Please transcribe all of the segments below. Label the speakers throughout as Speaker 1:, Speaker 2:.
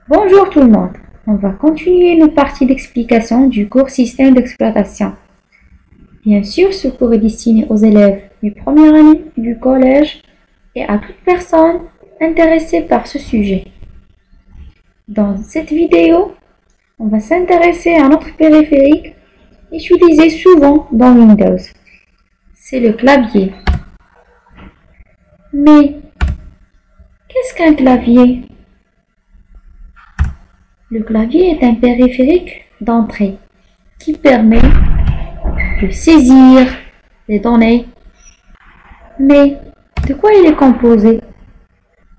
Speaker 1: Bonjour tout le monde, on va continuer nos parties d'explication du cours système d'exploitation. Bien sûr, ce cours est destiné aux élèves du première année du collège et à toute personne intéressée par ce sujet. Dans cette vidéo, on va s'intéresser à notre périphérique utilisé souvent dans Windows. C'est le clavier. Mais qu'est-ce qu'un clavier? Le clavier est un périphérique d'entrée qui permet de saisir les données. Mais de quoi il est composé?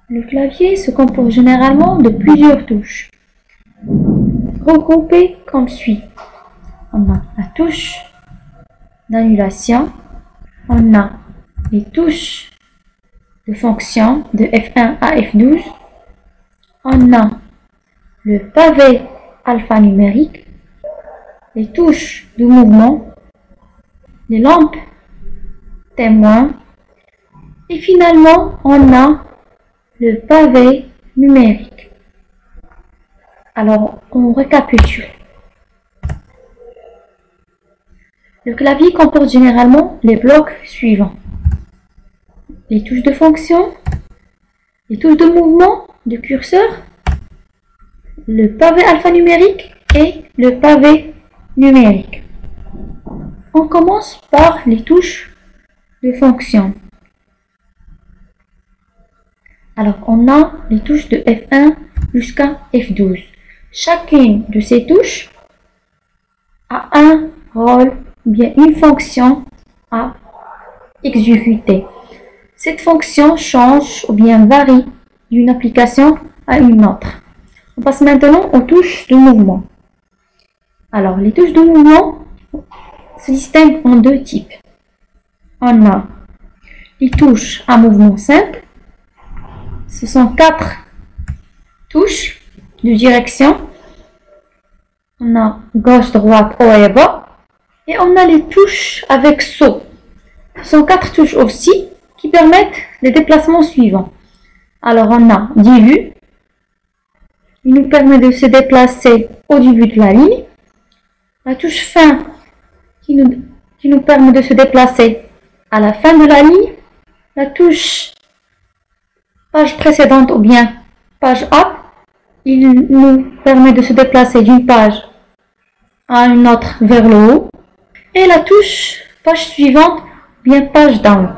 Speaker 1: Le clavier se compose généralement de plusieurs touches, regroupées comme suit. On a la touche d'annulation, on a les touches de fonction de F1 à F12, on a le pavé alphanumérique, les touches de mouvement, les lampes témoins et finalement on a le pavé numérique. Alors on récapitule. Le clavier comporte généralement les blocs suivants: les touches de fonction, les touches de mouvement de curseur, le pavé alphanumérique et le pavé numérique. On commence par les touches de fonction. Alors, on a les touches de F1 jusqu'à F12. Chacune de ces touches a un rôle, ou bien une fonction à exécuter. Cette fonction change ou bien varie d'une application à une autre. On passe maintenant aux touches de mouvement. Alors, les touches de mouvement se distinguent en deux types. On a les touches à mouvement simple. Ce sont 4 touches de direction. On a gauche, droite, haut et bas. Et on a les touches avec saut. Ce sont 4 touches aussi qui permettent les déplacements suivants. Alors, on a début. Il nous permet de se déplacer au début de la ligne. La touche fin qui nous permet de se déplacer à la fin de la ligne. La touche page précédente ou bien page up, il nous permet de se déplacer d'une page à une autre vers le haut. Et la touche page suivante ou bien page down,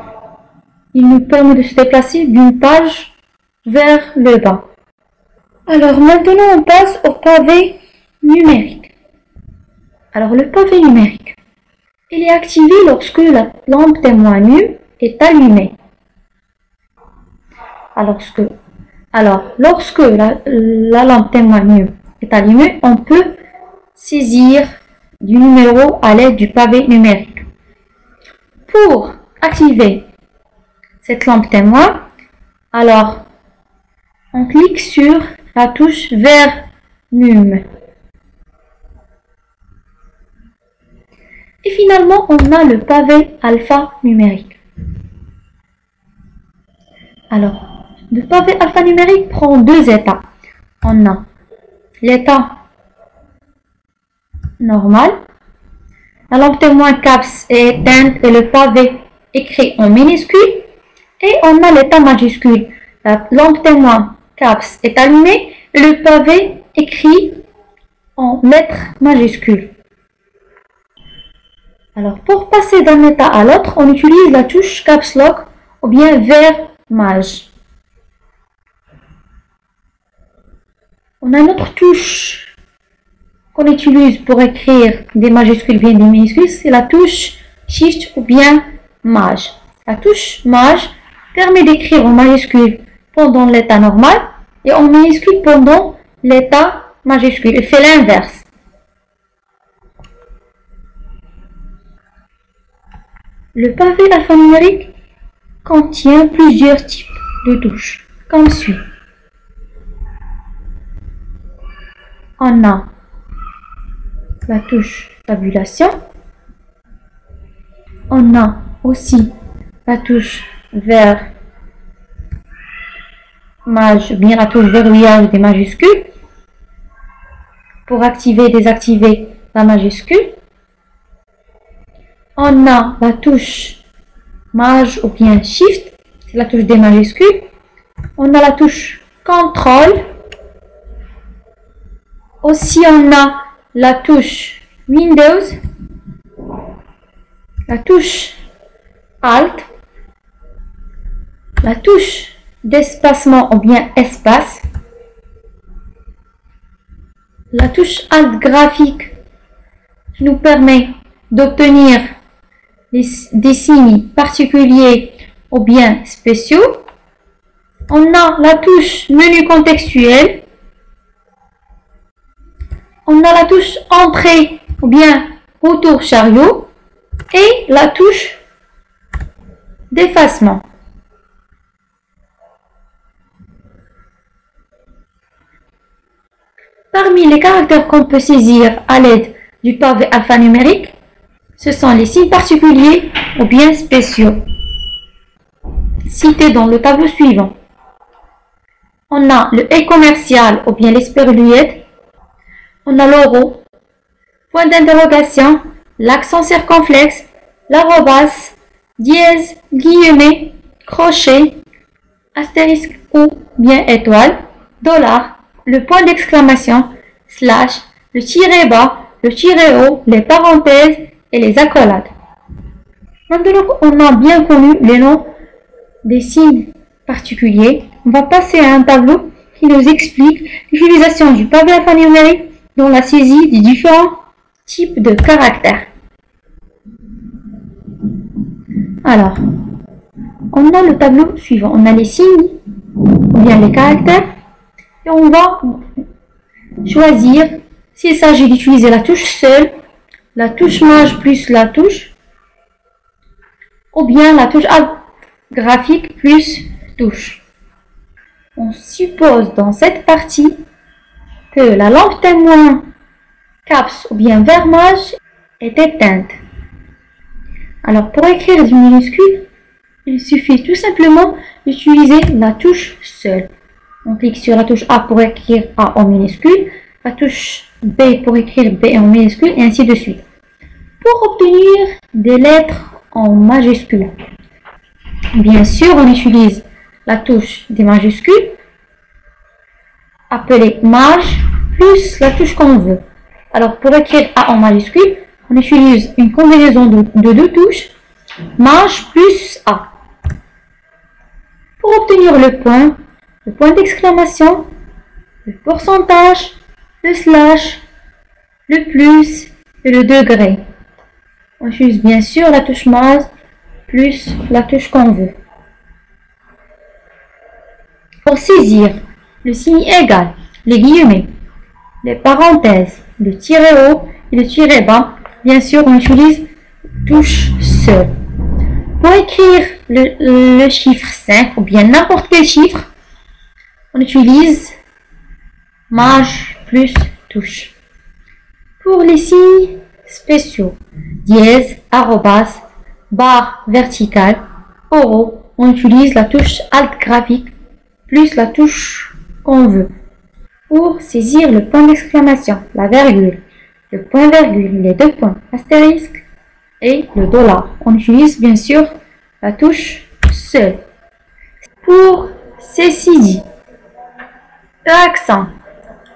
Speaker 1: il nous permet de se déplacer d'une page vers le bas. Alors maintenant on passe au pavé numérique. Alors le pavé numérique, il est activé lorsque la lampe témoin nu est allumée. Lorsque la lampe témoin nu est allumée, on peut saisir du numéro à l'aide du pavé numérique. Pour activer cette lampe témoin, alors on clique sur la touche vert num. Et finalement, on a le pavé alphanumérique. Alors, le pavé alphanumérique prend deux états. On a l'état normal. La lampe témoin caps est éteinte et le pavé écrit en minuscule. Et on a l'état majuscule. La lampe témoin caps est allumée et le pavé écrit en lettres majuscules. Alors, pour passer d'un état à l'autre, on utilise la touche caps lock ou bien vert mage. On a une autre touche qu'on utilise pour écrire des majuscules bien des minuscules, c'est la touche shift ou bien mage. La touche mage permet d'écrire en majuscule pendant l'état normal et en minuscule pendant l'état majuscule. Il fait l'inverse. Le pavé alphanumérique contient plusieurs types de touches, comme suit. On a la touche tabulation. On a aussi la touche vert mage, bien la touche verrouillage des majuscules. pour activer et désactiver la majuscule. On a la touche Maj ou bien Shift, c'est la touche des majuscules. On a la touche CTRL. Aussi, on a la touche Windows, la touche Alt, la touche d'espacement ou bien espace, la touche Alt graphique qui nous permet d'obtenir des signes particuliers ou bien spéciaux. On a la touche menu contextuel. On a la touche entrée ou bien retour chariot et la touche d'effacement. Parmi les caractères qu'on peut saisir à l'aide du pavé alphanumérique, ce sont les signes particuliers ou bien spéciaux, cités dans le tableau suivant. On a le L commercial ou bien l'esperluette, on a l'euro, point d'interrogation, l'accent circonflexe, l'arrobas, dièse, guillemet, crochet, astérisque ou bien étoile, dollar, le point d'exclamation, slash, le tiret bas, le tiret haut, les parenthèses et les accolades. Maintenant qu'on a bien connu les noms des signes particuliers, on va passer à un tableau qui nous explique l'utilisation du pavé alphanumérique dans la saisie des différents types de caractères. Alors, on a le tableau suivant. On a les signes ou bien les caractères et on va choisir s'il s'agit d'utiliser la touche seule, la touche Maj plus la touche, ou bien la touche Alt graphique plus touche. On suppose dans cette partie que la lampe témoin caps ou bien vert Maj est éteinte. Alors pour écrire du minuscule, il suffit tout simplement d'utiliser la touche seule. On clique sur la touche A pour écrire A en minuscule, la touche B pour écrire B en minuscule et ainsi de suite. Pour obtenir des lettres en majuscule, bien sûr on utilise la touche des majuscules appelée Maj plus la touche qu'on veut. Alors pour écrire A en majuscule, on utilise une combinaison de deux touches, Maj plus A. Pour obtenir le point d'exclamation, le pourcentage, le slash, le plus et le degré. On utilise bien sûr la touche Maj plus la touche qu'on veut. Pour saisir le signe égal, les guillemets, les parenthèses, le tiret haut et le tiret bas, bien sûr on utilise touche seule. Pour écrire le chiffre 5 ou bien n'importe quel chiffre, on utilise Maj plus touche. Pour les signes spéciaux, dièse, arrobas, barre verticale, euro, on utilise la touche Alt graphique plus la touche qu'on veut. Pour saisir le point d'exclamation, la virgule, le point virgule, les deux points, astérisque et le dollar, on utilise bien sûr la touche seule. Pour cécile, E accent,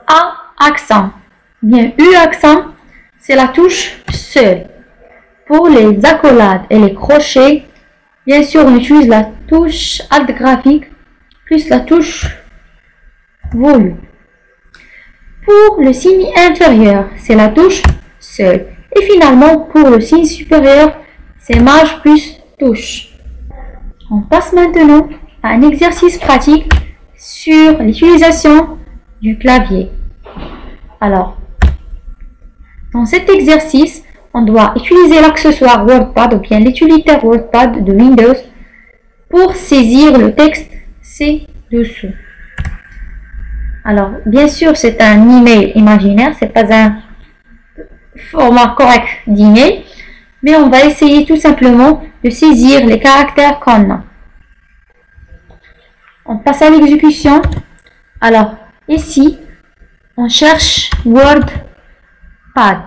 Speaker 1: A accent, bien U accent, c'est la touche seule. Pour les accolades et les crochets, bien sûr on utilise la touche Alt graphique plus la touche volume. Pour le signe inférieur, c'est la touche seule. Et finalement, pour le signe supérieur, c'est Maj plus touche. On passe maintenant à un exercice pratique sur l'utilisation du clavier. Alors, dans cet exercice, on doit utiliser l'accessoire WordPad ou bien l'utilitaire WordPad de Windows pour saisir le texte ci-dessous. Alors, bien sûr, c'est un email imaginaire, c'est pas un format correct d'email, mais on va essayer tout simplement de saisir les caractères qu'on a. On passe à l'exécution. Alors, ici, on cherche Word pad.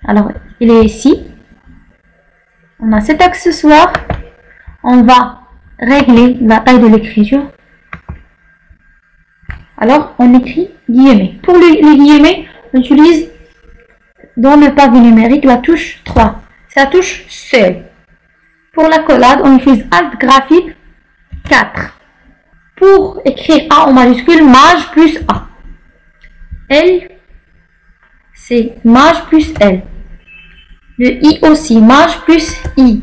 Speaker 1: Alors, il est ici. On a cet accessoire. On va régler la taille de l'écriture. Alors, on écrit guillemets. Pour les guillemets, on utilise dans le pavé numérique la touche 3. C'est la touche seule. Pour l'accolade, on utilise Alt graphique 4. Pour écrire A en majuscule, maj plus A. L, c'est maj plus L. Le I aussi, maj plus I.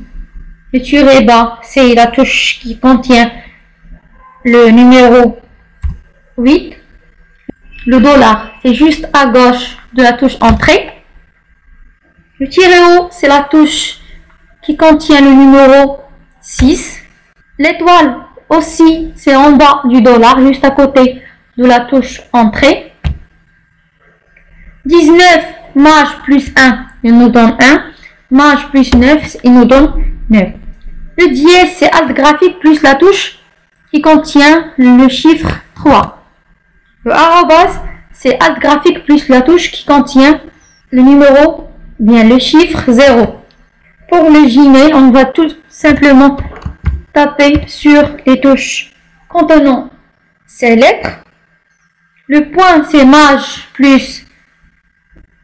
Speaker 1: Le tiret bas, c'est la touche qui contient le numéro 8. Le dollar, c'est juste à gauche de la touche entrée. Le tiret haut, c'est la touche qui contient le numéro 6. L'étoile aussi, c'est en bas du dollar, juste à côté de la touche entrée. 19, maj plus 1, il nous donne 1. Maj plus 9, il nous donne 9. Le dièse, c'est Alt graphique plus la touche qui contient le chiffre 3. Le arrobas, c'est Alt graphique plus la touche qui contient le numéro, bien le chiffre 0. Pour le Gmail, on va tout simplement taper sur les touches contenant ces lettres. Le point, c'est maj plus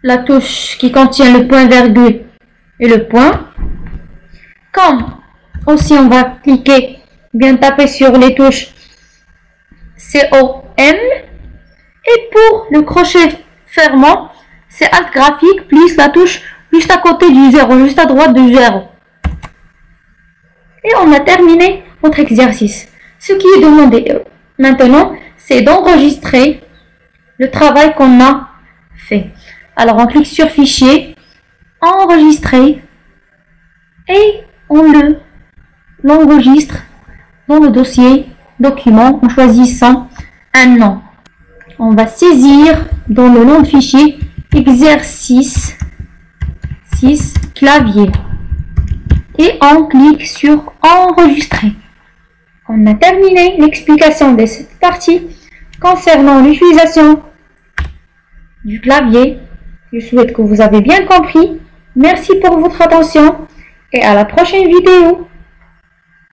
Speaker 1: la touche qui contient le point virgule et le point. Comme aussi on va cliquer, bien taper sur les touches COM. Et pour le crochet fermant, c'est Alt graphique plus la touche juste à côté du 0, juste à droite du 0. Et on a terminé notre exercice. Ce qui est demandé maintenant, c'est d'enregistrer le travail qu'on a fait. Alors on clique sur Fichier, Enregistrer, et on l'enregistre dans le dossier Document en choisissant un nom. On va saisir dans le nom de fichier Exercice 6 clavier. Et on clique sur Enregistrer. On a terminé l'explication de cette partie concernant l'utilisation du clavier. Je souhaite que vous avez bien compris. Merci pour votre attention et à la prochaine vidéo.